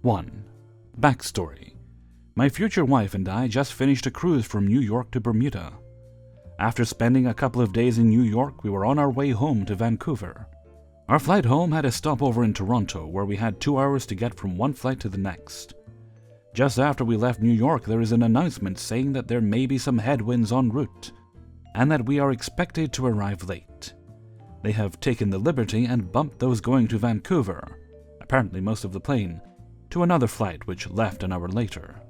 1. Backstory. My future wife and I just finished a cruise from New York to Bermuda. After spending a couple of days in New York, we were on our way home to Vancouver. Our flight home had a stopover in Toronto, where we had 2 hours to get from one flight to the next. Just after we left New York, there is an announcement saying that there may be some headwinds en route, and that we are expected to arrive late. They have taken the liberty and bumped those going to Vancouver, apparently most of the plane, to another flight which left an hour later.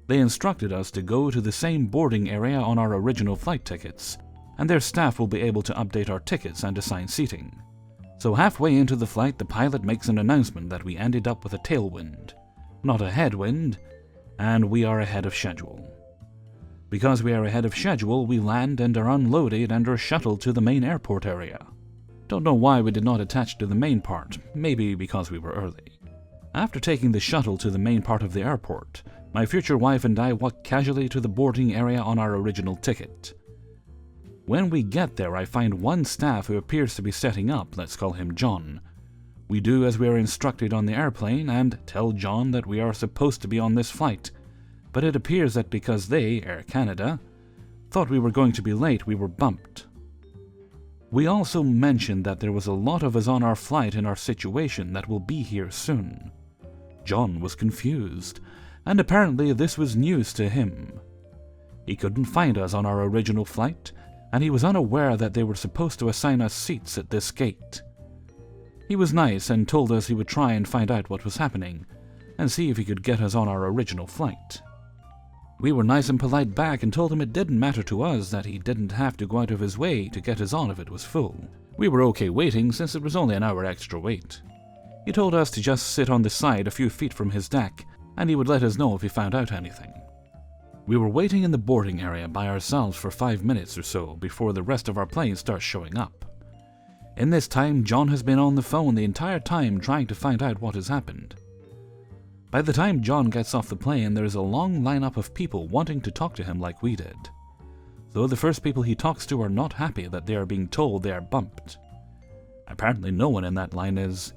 They instructed us to go to the same boarding area on our original flight tickets, and their staff will be able to update our tickets and assign seating. So halfway into the flight, the pilot makes an announcement that we ended up with a tailwind, not a headwind, and we are ahead of schedule. Because we are ahead of schedule, we land and are unloaded and are shuttled to the main airport area. Don't know why we did not attach to the main part, maybe because we were early. After taking the shuttle to the main part of the airport, my future wife and I walked casually to the boarding area on our original ticket. When we get there, I find one staff who appears to be setting up, let's call him John. We do as we are instructed on the airplane and tell John that we are supposed to be on this flight, but it appears that because they, Air Canada, thought we were going to be late, we were bumped. We also mentioned that there was a lot of us on our flight in our situation that will be here soon. John was confused, and apparently this was news to him. He couldn't find us on our original flight, and he was unaware that they were supposed to assign us seats at this gate. He was nice and told us he would try and find out what was happening, and see if he could get us on our original flight. We were nice and polite back and told him it didn't matter to us that he didn't have to go out of his way to get us on if it was full. We were okay waiting since it was only an hour extra wait. He told us to just sit on the side a few feet from his deck, and he would let us know if he found out anything. We were waiting in the boarding area by ourselves for 5 minutes or so before the rest of our plane starts showing up. In this time, John has been on the phone the entire time trying to find out what has happened. By the time John gets off the plane, there is a long lineup of people wanting to talk to him like we did. Though the first people he talks to are not happy that they are being told they are bumped. Apparently no one in that line is.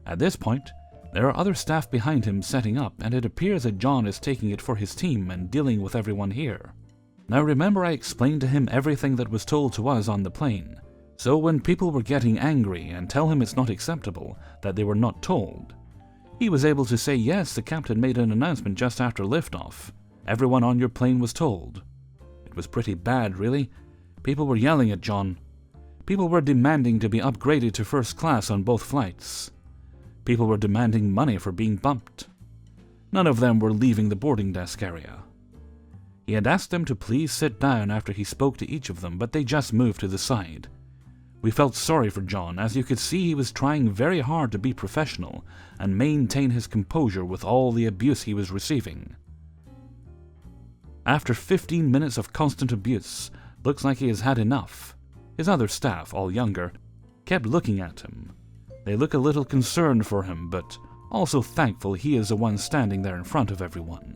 At this point, there are other staff behind him setting up, and it appears that John is taking it for his team and dealing with everyone here. Now remember, I explained to him everything that was told to us on the plane, so when people were getting angry and tell him it's not acceptable that they were not told, he was able to say yes, the captain made an announcement just after liftoff. Everyone on your plane was told. It was pretty bad, really. People were yelling at John. People were demanding to be upgraded to first class on both flights. People were demanding money for being bumped. None of them were leaving the boarding desk area. He had asked them to please sit down after he spoke to each of them, but they just moved to the side. We felt sorry for John, as you could see he was trying very hard to be professional and maintain his composure with all the abuse he was receiving. After 15 minutes of constant abuse, looks like he has had enough. His other staff, all younger, kept looking at him. They look a little concerned for him, but also thankful he is the one standing there in front of everyone.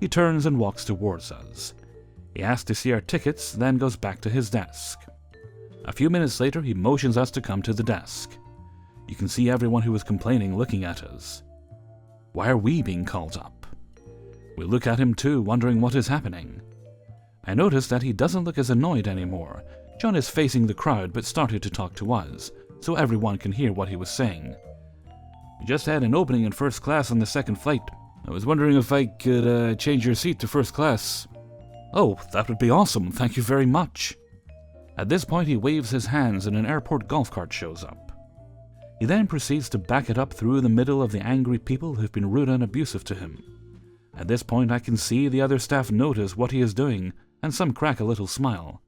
He turns and walks towards us. He asks to see our tickets, then goes back to his desk. A few minutes later, he motions us to come to the desk. You can see everyone who was complaining looking at us. Why are we being called up? We look at him too, wondering what is happening. I notice that he doesn't look as annoyed anymore. John is facing the crowd but started to talk to us, so everyone can hear what he was saying. We just had an opening in first class on the second flight. I was wondering if I could change your seat to first class. Oh, that would be awesome, thank you very much. At this point, he waves his hands and an airport golf cart shows up. He then proceeds to back it up through the middle of the angry people who've been rude and abusive to him. At this point, I can see the other staff notice what he is doing, and some crack a little smile.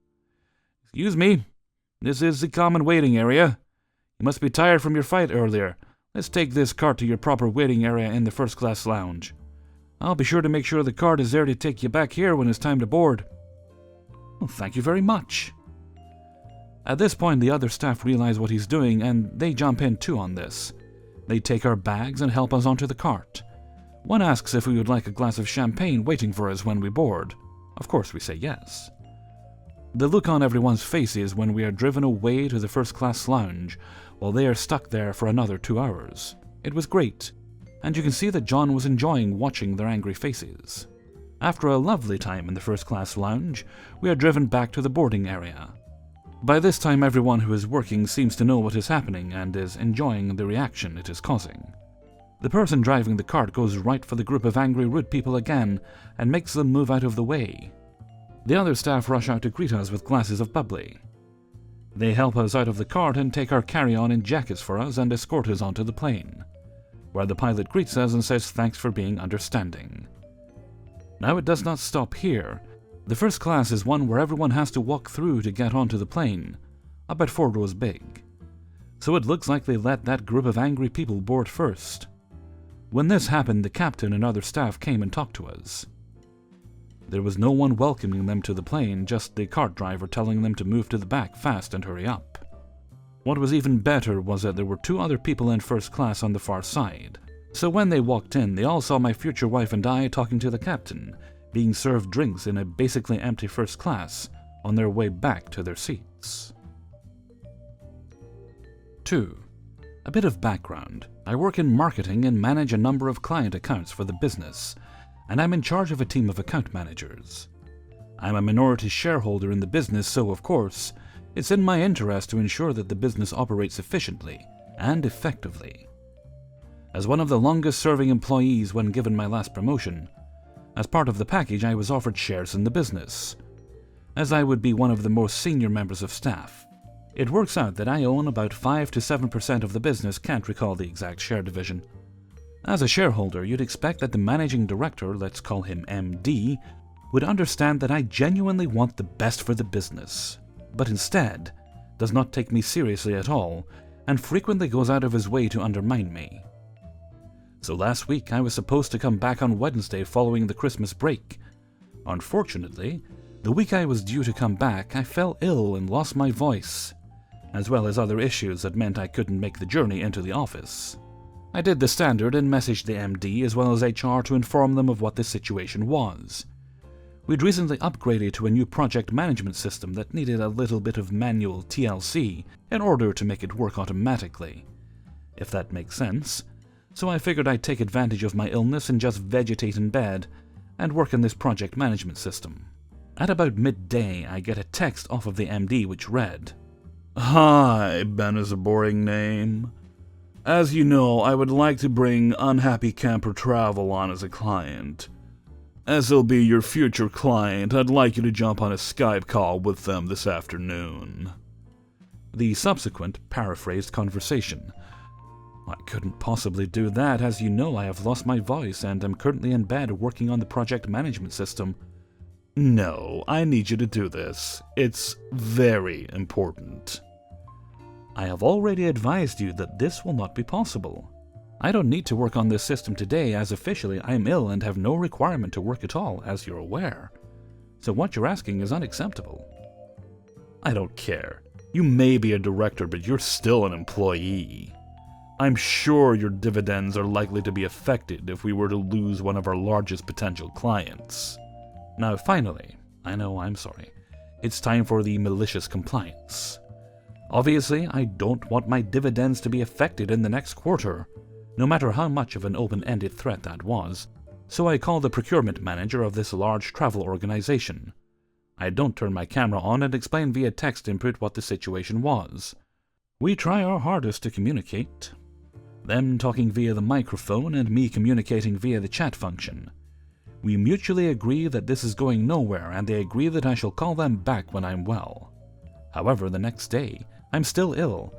Excuse me, this is the common waiting area. You must be tired from your fight earlier. Let's take this cart to your proper waiting area in the first class lounge. I'll be sure to make sure the cart is there to take you back here when it's time to board. Well, thank you very much. At this point, the other staff realize what he's doing, and they jump in too on this. They take our bags and help us onto the cart. One asks if we would like a glass of champagne waiting for us when we board. Of course we say yes. The look on everyone's faces when we are driven away to the first class lounge, while they are stuck there for another 2 hours. It was great, and you can see that John was enjoying watching their angry faces. After a lovely time in the first-class lounge, we are driven back to the boarding area. By this time, everyone who is working seems to know what is happening and is enjoying the reaction it is causing. The person driving the cart goes right for the group of angry, rude people again and makes them move out of the way. The other staff rush out to greet us with glasses of bubbly. They help us out of the cart and take our carry-on in jackets for us and escort us onto the plane, where the pilot greets us and says thanks for being understanding. Now it does not stop here. The first class is one where everyone has to walk through to get onto the plane, about 4 rows big. So it looks like they let that group of angry people board first. When this happened, the captain and other staff came and talked to us. There was no one welcoming them to the plane, just the cart driver telling them to move to the back fast and hurry up. What was even better was that there were 2 other people in first class on the far side. So when they walked in, they all saw my future wife and I talking to the captain, being served drinks in a basically empty first class on their way back to their seats. 2. A bit of background. I work in marketing and manage a number of client accounts for the business, and I'm in charge of a team of account managers. I'm a minority shareholder in the business, so of course, it's in my interest to ensure that the business operates efficiently and effectively. As one of the longest-serving employees when given my last promotion, as part of the package I was offered shares in the business, as I would be one of the most senior members of staff. It works out that I own about 5 to 7% of the business, can't recall the exact share division. As a shareholder, you'd expect that the managing director, let's call him MD, would understand that I genuinely want the best for the business, but instead does not take me seriously at all and frequently goes out of his way to undermine me. So last week I was supposed to come back on Wednesday following the Christmas break. Unfortunately, the week I was due to come back, I fell ill and lost my voice, as well as other issues that meant I couldn't make the journey into the office. I did the standard and messaged the MD as well as HR to inform them of what the situation was. We'd recently upgraded to a new project management system that needed a little bit of manual TLC in order to make it work automatically, if that makes sense. So I figured I'd take advantage of my illness and just vegetate in bed and work in this project management system. At about midday, I get a text off of the MD which read, "Hi, Ben is a boring name. As you know, I would like to bring Unhappy Camper Travel on as a client. As he'll be your future client, I'd like you to jump on a Skype call with them this afternoon." The subsequent paraphrased conversation. I couldn't possibly do that, as you know I have lost my voice and am currently in bed working on the project management system. No, I need you to do this. It's very important. I have already advised you that this will not be possible. I don't need to work on this system today, as officially I am ill and have no requirement to work at all, as you're aware. So what you're asking is unacceptable. I don't care. You may be a director, but you're still an employee. I'm sure your dividends are likely to be affected if we were to lose one of our largest potential clients. Now finally, I know I'm sorry, it's time for the malicious compliance. Obviously, I don't want my dividends to be affected in the next quarter, no matter how much of an open-ended threat that was, so I call the procurement manager of this large travel organization. I don't turn my camera on and explain via text input what the situation was. We try our hardest to communicate, them talking via the microphone and me communicating via the chat function. We mutually agree that this is going nowhere, and they agree that I shall call them back when I'm well. However, the next day, I'm still ill,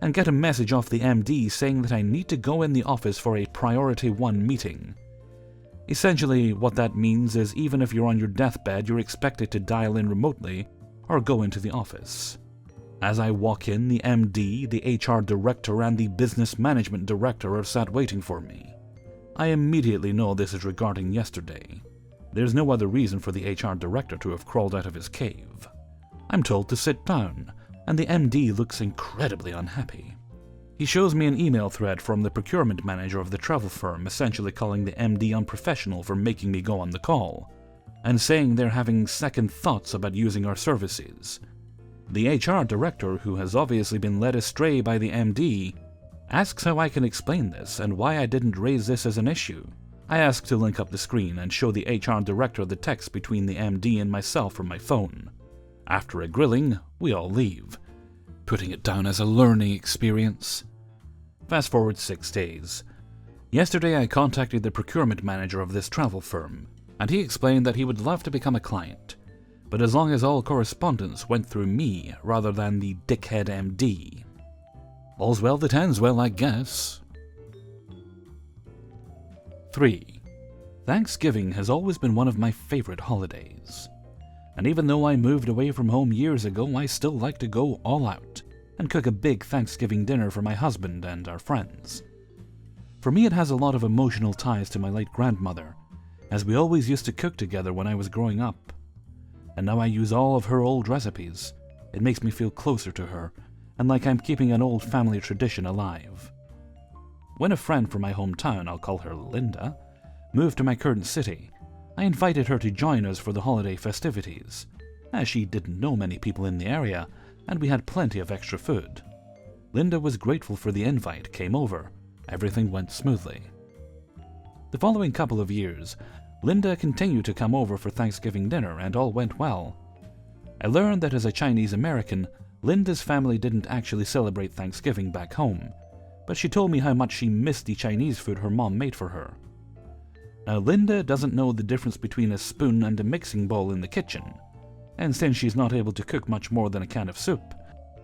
and get a message off the MD saying that I need to go in the office for a Priority 1 meeting. Essentially, what that means is even if you're on your deathbed, you're expected to dial in remotely or go into the office. As I walk in, the MD, the HR director, and the business management director are sat waiting for me. I immediately know this is regarding yesterday. There's no other reason for the HR director to have crawled out of his cave. I'm told to sit down, and the MD looks incredibly unhappy. He shows me an email thread from the procurement manager of the travel firm, essentially calling the MD unprofessional for making me go on the call, and saying they're having second thoughts about using our services. The HR director, who has obviously been led astray by the MD, Asks how I can explain this and why I didn't raise this as an issue. I ask to link up the screen and show the HR director the text between the MD and myself from my phone. After a grilling, we all leave, putting it down as a learning experience. Fast forward 6 days. Yesterday I contacted the procurement manager of this travel firm, and he explained that he would love to become a client, but as long as all correspondence went through me rather than the dickhead MD. All's well that ends well, I guess. 3. Thanksgiving has always been one of my favorite holidays. And even though I moved away from home years ago, I still like to go all out and cook a big Thanksgiving dinner for my husband and our friends. For me, it has a lot of emotional ties to my late grandmother, as we always used to cook together when I was growing up. And now I use all of her old recipes. It makes me feel closer to her, and like I'm keeping an old family tradition alive. When a friend from my hometown, I'll call her Linda, moved to my current city, I invited her to join us for the holiday festivities, as she didn't know many people in the area, and we had plenty of extra food. Linda was grateful for the invite, came over. Everything went smoothly. The following couple of years, Linda continued to come over for Thanksgiving dinner, and all went well. I learned that as a Chinese American, Linda's family didn't actually celebrate Thanksgiving back home, but she told me how much she missed the Chinese food her mom made for her. Now, Linda doesn't know the difference between a spoon and a mixing bowl in the kitchen, and since she's not able to cook much more than a can of soup,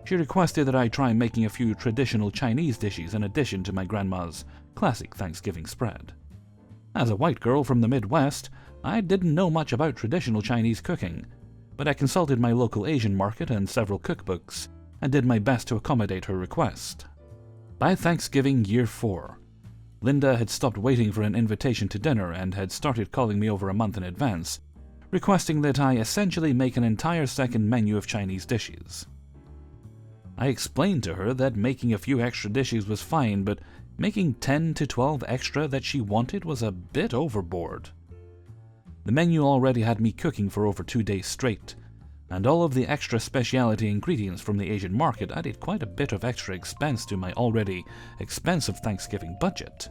she requested that I try making a few traditional Chinese dishes in addition to my grandma's classic Thanksgiving spread. As a white girl from the Midwest, I didn't know much about traditional Chinese cooking, but I consulted my local Asian market and several cookbooks, and did my best to accommodate her request. By Thanksgiving year 4, Linda had stopped waiting for an invitation to dinner and had started calling me over a month in advance, requesting that I essentially make an entire second menu of Chinese dishes. I explained to her that making a few extra dishes was fine, but making 10 to 12 extra that she wanted was a bit overboard. The menu already had me cooking for over 2 days straight, and all of the extra specialty ingredients from the Asian market added quite a bit of extra expense to my already expensive Thanksgiving budget.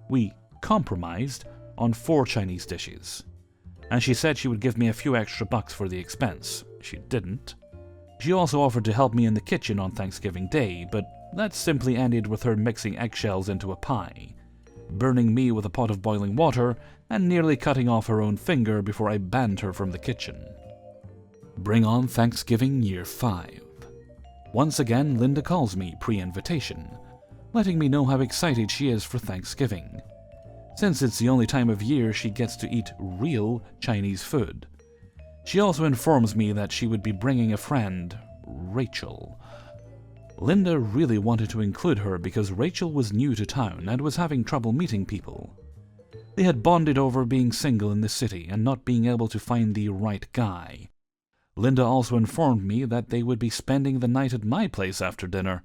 We compromised on 4 Chinese dishes, and she said she would give me a few extra bucks for the expense. She didn't. She also offered to help me in the kitchen on Thanksgiving Day, but that simply ended with her mixing eggshells into a pie, burning me with a pot of boiling water, and nearly cutting off her own finger before I banned her from the kitchen. Bring on Thanksgiving year 5. Once again, Linda calls me pre-invitation, letting me know how excited she is for Thanksgiving, since it's the only time of year she gets to eat real Chinese food. She also informs me that she would be bringing a friend, Rachel. Linda really wanted to include her because Rachel was new to town and was having trouble meeting people. They had bonded over being single in the city and not being able to find the right guy. Linda also informed me that they would be spending the night at my place after dinner,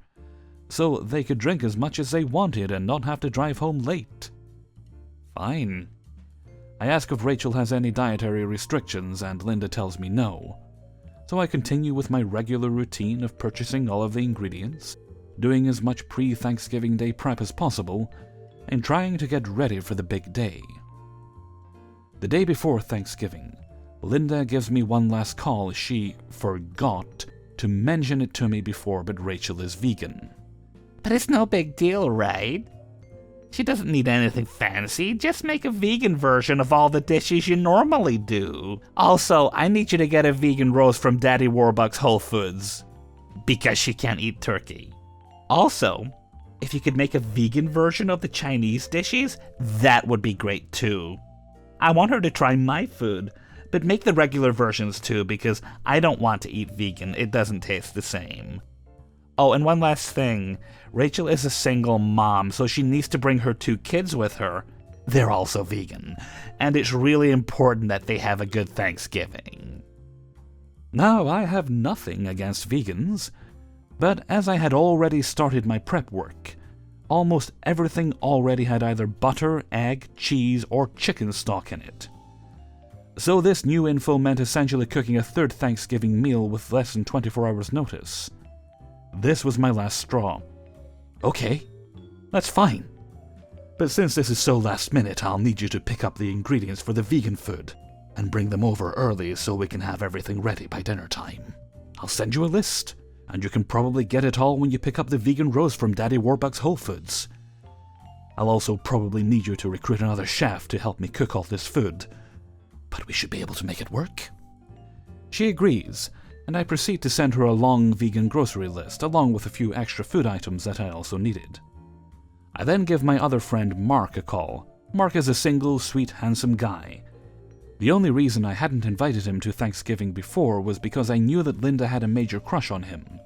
so they could drink as much as they wanted and not have to drive home late. Fine. I ask if Rachel has any dietary restrictions, and Linda tells me no. So I continue with my regular routine of purchasing all of the ingredients, doing as much pre-Thanksgiving Day prep as possible, and trying to get ready for the big day. The day before Thanksgiving, Linda gives me one last call. She forgot to mention it to me before, but Rachel is vegan. But it's no big deal, right? She doesn't need anything fancy, just make a vegan version of all the dishes you normally do. Also, I need you to get a vegan roast from Daddy Warbucks Whole Foods, because she can't eat turkey. Also, if you could make a vegan version of the Chinese dishes, that would be great too. I want her to try my food, but make the regular versions too, because I don't want to eat vegan, it doesn't taste the same. Oh, and one last thing. Rachel is a single mom, so she needs to bring her 2 kids with her. They're also vegan, and it's really important that they have a good Thanksgiving. Now, I have nothing against vegans, but as I had already started my prep work, almost everything already had either butter, egg, cheese, or chicken stock in it. So this new info meant essentially cooking a 3rd Thanksgiving meal with less than 24 hours notice. This was my last straw. Okay, That's fine. But since this is so last minute, I'll need you to pick up the ingredients for the vegan food and bring them over early so we can have everything ready by dinner time. I'll send you a list, and you can probably get it all when you pick up the vegan roast from Daddy Warbucks Whole Foods. I'll also probably need you to recruit another chef to help me cook all this food, but we should be able to make it work. She agrees, and I proceed to send her a long vegan grocery list along with a few extra food items that I also needed. I then give my other friend Mark a call. Mark is a single, sweet, handsome guy. The only reason I hadn't invited him to Thanksgiving before was because I knew that Linda had a major crush on him.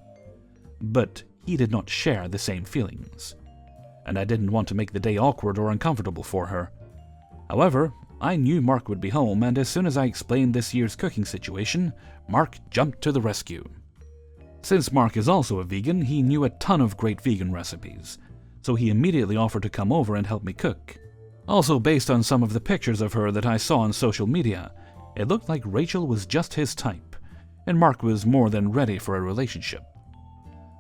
But he did not share the same feelings, and I didn't want to make the day awkward or uncomfortable for her. However, I knew Mark would be home, and as soon as I explained this year's cooking situation, Mark jumped to the rescue. Since Mark is also a vegan, he knew a ton of great vegan recipes, so he immediately offered to come over and help me cook. Also, based on some of the pictures of her that I saw on social media, it looked like Rachel was just his type, and Mark was more than ready for a relationship.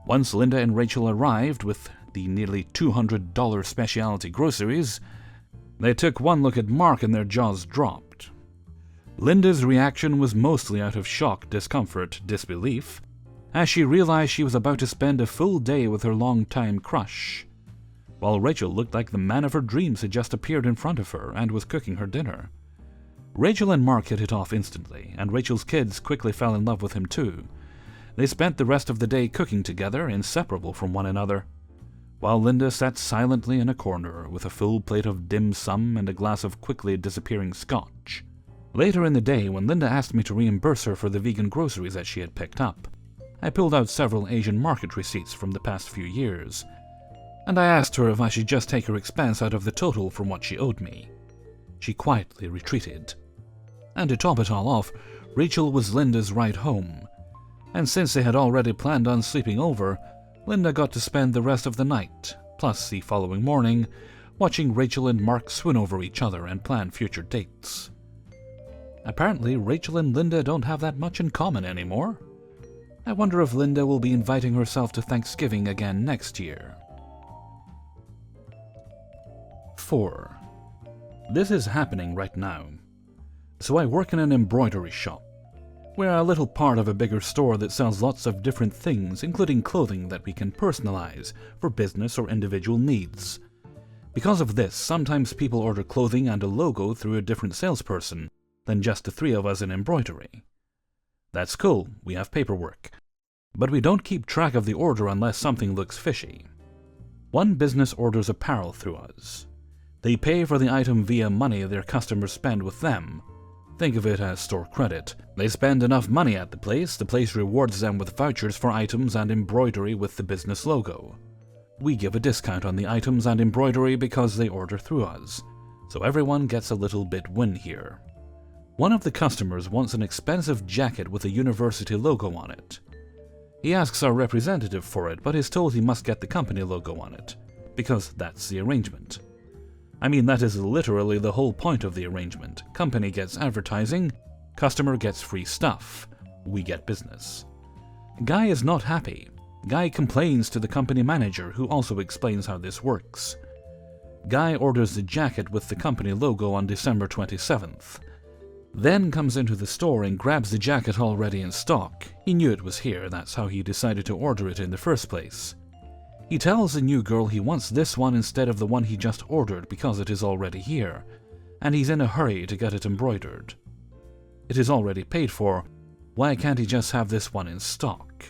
Once Linda and Rachel arrived with the nearly $200 specialty groceries, they took one look at Mark and their jaws dropped. Linda's reaction was mostly out of shock, discomfort, disbelief, as she realized she was about to spend a full day with her longtime crush, while Rachel looked like the man of her dreams had just appeared in front of her and was cooking her dinner. Rachel and Mark hit it off instantly, and Rachel's kids quickly fell in love with him too. They spent the rest of the day cooking together, inseparable from one another, while Linda sat silently in a corner with a full plate of dim sum and a glass of quickly disappearing scotch. Later in the day, when Linda asked me to reimburse her for the vegan groceries that she had picked up, I pulled out several Asian market receipts from the past few years, and I asked her if I should just take her expense out of the total from what she owed me. She quietly retreated. And to top it all off, Rachel was Linda's ride home, and since they had already planned on sleeping over, Linda got to spend the rest of the night, plus the following morning, watching Rachel and Mark swoon over each other and plan future dates. Apparently, Rachel and Linda don't have that much in common anymore. I wonder if Linda will be inviting herself to Thanksgiving again next year. 4. This is happening right now. So I work in an embroidery shop. We're a little part of a bigger store that sells lots of different things, including clothing that we can personalize for business or individual needs. Because of this, sometimes people order clothing and a logo through a different salesperson than just the three of us in embroidery. That's cool, we have paperwork. But we don't keep track of the order unless something looks fishy. One business orders apparel through us. They pay for the item via money their customers spend with them. Think of it as store credit. They spend enough money at the place rewards them with vouchers for items and embroidery with the business logo. We give a discount on the items and embroidery because they order through us, so everyone gets a little bit win here. One of the customers wants an expensive jacket with a university logo on it. He asks our representative for it, but is told he must get the company logo on it, because that's the arrangement. I mean, that is literally the whole point of the arrangement. Company gets advertising, customer gets free stuff, we get business. Guy is not happy. Guy complains to the company manager, who also explains how this works. Guy orders the jacket with the company logo on December 27th. Then comes into the store and grabs the jacket already in stock. He knew it was here, that's how he decided to order it in the first place. He tells the new girl he wants this one instead of the one he just ordered because it is already here, and he's in a hurry to get it embroidered. It is already paid for, why can't he just have this one in stock?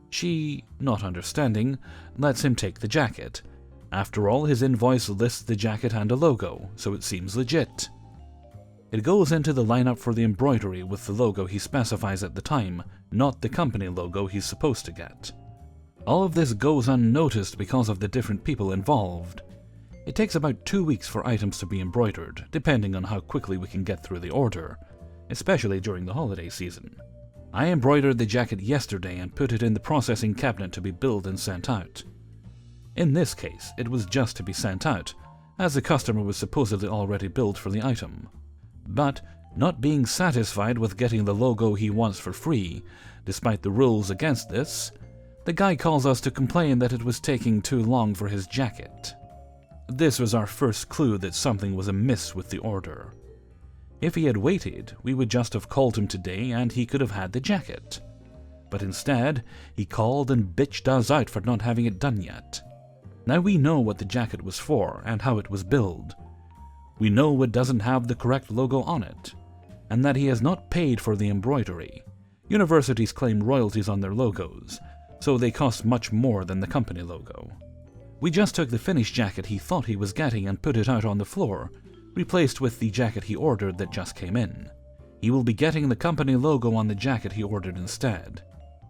She, not understanding, lets him take the jacket. After all, his invoice lists the jacket and a logo, so it seems legit. It goes into the lineup for the embroidery with the logo he specifies at the time, not the company logo he's supposed to get. All of this goes unnoticed because of the different people involved. It takes about 2 weeks for items to be embroidered, depending on how quickly we can get through the order, especially during the holiday season. I embroidered the jacket yesterday and put it in the processing cabinet to be billed and sent out. In this case, it was just to be sent out, as the customer was supposedly already billed for the item. But, not being satisfied with getting the logo he wants for free, despite the rules against this, the guy calls us to complain that it was taking too long for his jacket. This was our first clue that something was amiss with the order. If he had waited, we would just have called him today and he could have had the jacket. But instead, he called and bitched us out for not having it done yet. Now we know what the jacket was for and how it was billed. We know it doesn't have the correct logo on it, and that he has not paid for the embroidery. Universities claim royalties on their logos, so they cost much more than the company logo. We just took the finished jacket he thought he was getting and put it out on the floor, replaced with the jacket he ordered that just came in. He will be getting the company logo on the jacket he ordered instead.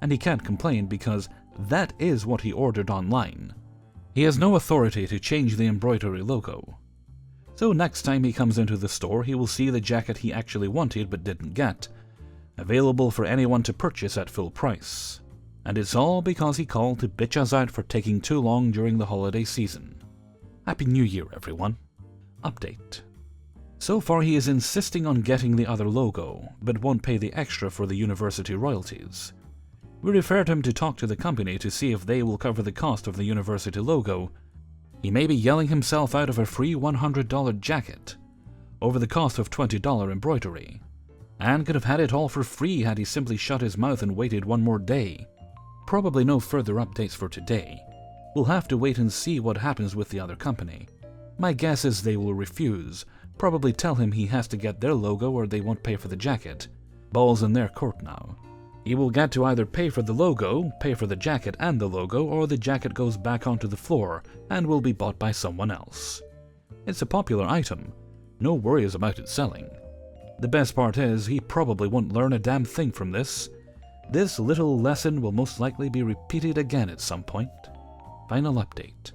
And he can't complain because that is what he ordered online. He has no authority to change the embroidery logo. So next time he comes into the store, he will see the jacket he actually wanted but didn't get, available for anyone to purchase at full price. And it's all because he called to bitch us out for taking too long during the holiday season. Happy New Year, everyone. Update. So far he is insisting on getting the other logo, but won't pay the extra for the university royalties. We referred him to talk to the company to see if they will cover the cost of the university logo. He may be yelling himself out of a free $100 jacket over the cost of $20 embroidery, and could have had it all for free had he simply shut his mouth and waited one more day. Probably no further updates for today. We'll have to wait and see what happens with the other company. My guess is they will refuse, probably tell him he has to get their logo or they won't pay for the jacket. Ball's in their court now. He will get to either pay for the logo, pay for the jacket and the logo, or the jacket goes back onto the floor and will be bought by someone else. It's a popular item. No worries about it selling. The best part is, he probably won't learn a damn thing from this. This little lesson will most likely be repeated again at some point. Final update.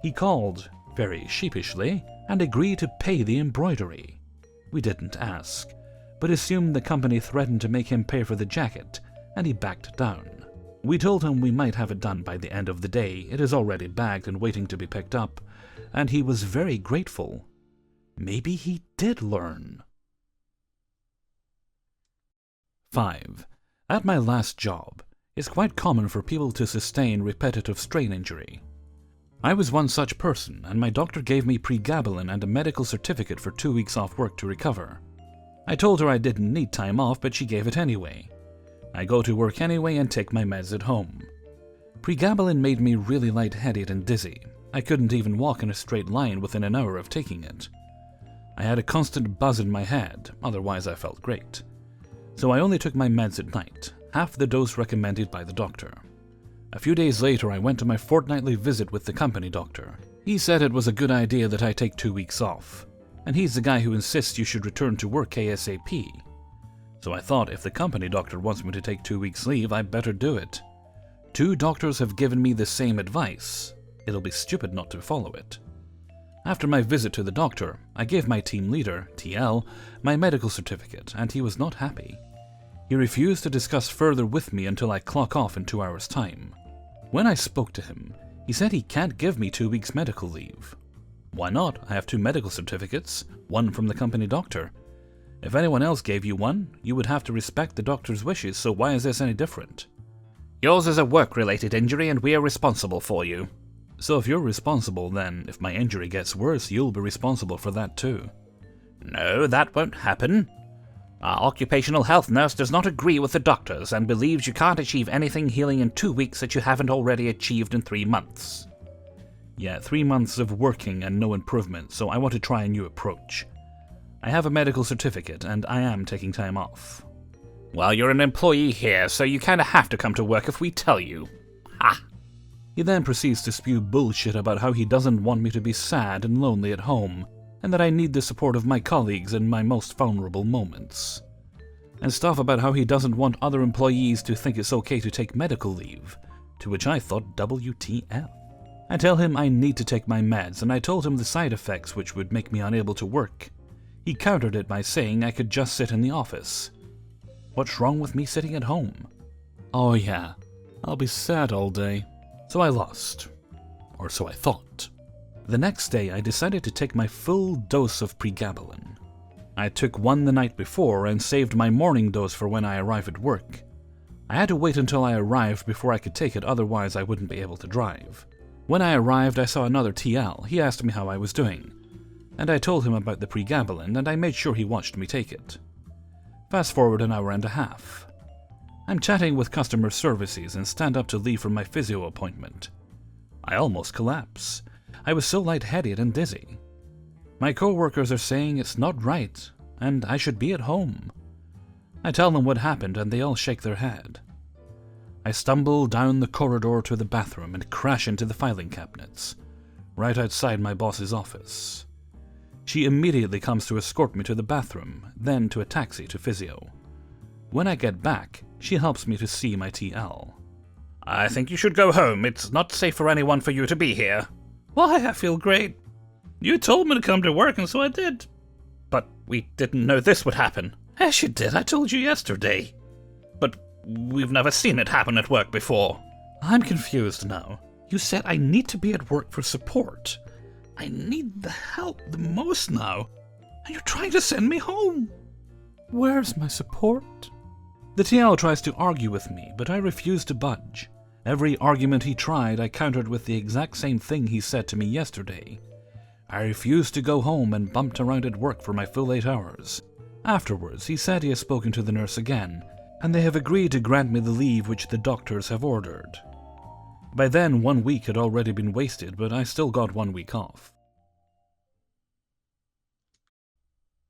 He called, very sheepishly, and agreed to pay the embroidery. We didn't ask, but assumed the company threatened to make him pay for the jacket, and he backed down. We told him we might have it done by the end of the day. It is already bagged and waiting to be picked up, and he was very grateful. Maybe he did learn. 5. At my last job, it's quite common for people to sustain repetitive strain injury. I was one such person, and my doctor gave me pregabalin and a medical certificate for 2 weeks off work to recover. I told her I didn't need time off, but she gave it anyway. I go to work anyway and take my meds at home. Pregabalin made me really lightheaded and dizzy. I couldn't even walk in a straight line within an hour of taking it. I had a constant buzz in my head, otherwise I felt great. So I only took my meds at night, half the dose recommended by the doctor. A few days later I went to my fortnightly visit with the company doctor. He said it was a good idea that I take 2 weeks off, and he's the guy who insists you should return to work ASAP. So I thought if the company doctor wants me to take 2 weeks leave, I better do it. 2 doctors have given me the same advice. It'll be stupid not to follow it. After my visit to the doctor, I gave my team leader, TL, my medical certificate, and he was not happy. He refused to discuss further with me until I clock off in 2 hours' time. When I spoke to him, he said he can't give me 2 weeks medical leave. Why not? I have 2 medical certificates, one from the company doctor. If anyone else gave you one, you would have to respect the doctor's wishes, so why is this any different? Yours is a work-related injury and we are responsible for you. So if you're responsible, then if my injury gets worse, you'll be responsible for that too. No, that won't happen. Our occupational health nurse does not agree with the doctors and believes you can't achieve anything healing in 2 weeks that you haven't already achieved in 3 months. Yeah, 3 months of working and no improvement, so I want to try a new approach. I have a medical certificate and I am taking time off. Well, you're an employee here, so you kinda have to come to work if we tell you. Ha! He then proceeds to spew bullshit about how he doesn't want me to be sad and lonely at home, and that I need the support of my colleagues in my most vulnerable moments. And stuff about how he doesn't want other employees to think it's okay to take medical leave, to which I thought WTF. I tell him I need to take my meds, and I told him the side effects which would make me unable to work. He countered it by saying I could just sit in the office. What's wrong with me sitting at home? Oh yeah, I'll be sad all day. So I lost. Or so I thought. The next day I decided to take my full dose of pregabalin. I took one the night before and saved my morning dose for when I arrive at work. I had to wait until I arrived before I could take it, otherwise I wouldn't be able to drive. When I arrived, I saw another TL. He asked me how I was doing, and I told him about the pregabalin, and I made sure he watched me take it. Fast forward an hour and a half. I'm chatting with customer services and stand up to leave for my physio appointment. I almost collapse. I was so lightheaded and dizzy. My co-workers are saying it's not right, and I should be at home. I tell them what happened, and they all shake their head. I stumble down the corridor to the bathroom and crash into the filing cabinets, right outside my boss's office. She immediately comes to escort me to the bathroom, then to a taxi to physio. When I get back, she helps me to see my TL. I think you should go home. It's not safe for anyone for you to be here. Why? I feel great. You told me to come to work, and so I did. But we didn't know this would happen. Yes, you did. I told you yesterday. But we've never seen it happen at work before. I'm confused now. You said I need to be at work for support. I need the help the most now. And you're trying to send me home. Where's my support? The TL tries to argue with me, but I refuse to budge. Every argument he tried, I countered with the exact same thing he said to me yesterday. I refused to go home and bumped around at work for my full 8 hours. Afterwards, he said he has spoken to the nurse again, and they have agreed to grant me the leave which the doctors have ordered. By then, 1 week had already been wasted, but I still got 1 week off.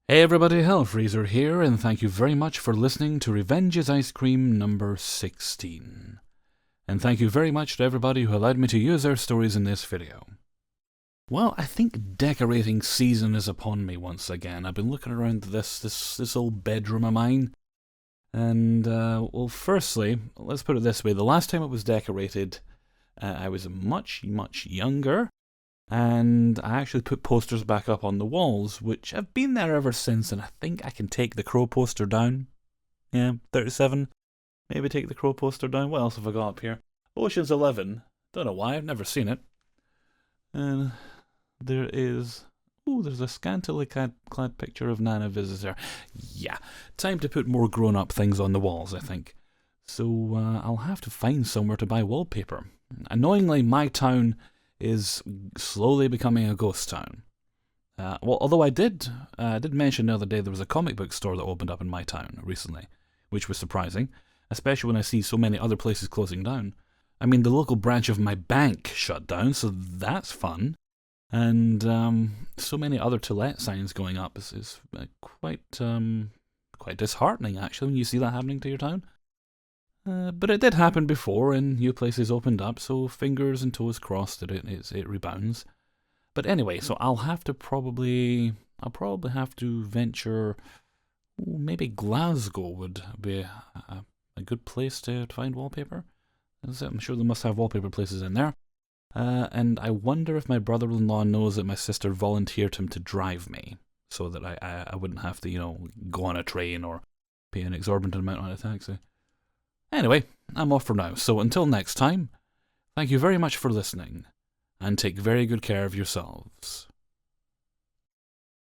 Hey everybody, Hellfreezer here, and thank you very much for listening to Revenge is Ice Cream number 16. And thank you very much to everybody who allowed me to use their stories in this video. Well, I think decorating season is upon me once again. I've been looking around this old bedroom of mine, and, well, firstly, let's put it this way. The last time it was decorated, I was much younger, and I actually put posters back up on the walls, which have been there ever since, and I think I can take the Crow poster down. Yeah, 37. Maybe take the Crow poster down. What else have I got up here? Ocean's 11. Don't know why, I've never seen it. And there is... Ooh, there's a scantily clad picture of Nana Visitor. Yeah, time to put more grown-up things on the walls, I think. So I'll have to find somewhere to buy wallpaper. Annoyingly, my town is slowly becoming a ghost town. Well, although I did mention the other day there was a comic book store that opened up in my town recently, which was surprising, especially when I see so many other places closing down. I mean, the local branch of my bank shut down, so that's fun. And so many other to let signs going up is quite disheartening, actually, when you see that happening to your town. But it did happen before, and new places opened up, so fingers and toes crossed that it rebounds. But anyway, so I'll probably have to venture. Maybe Glasgow would be a good place to find wallpaper. I'm sure they must have wallpaper places in there. And I wonder if my brother-in-law knows that my sister volunteered him to drive me, so that I wouldn't have to, go on a train or pay an exorbitant amount on a taxi. Anyway, I'm off for now, so until next time, thank you very much for listening, and take very good care of yourselves.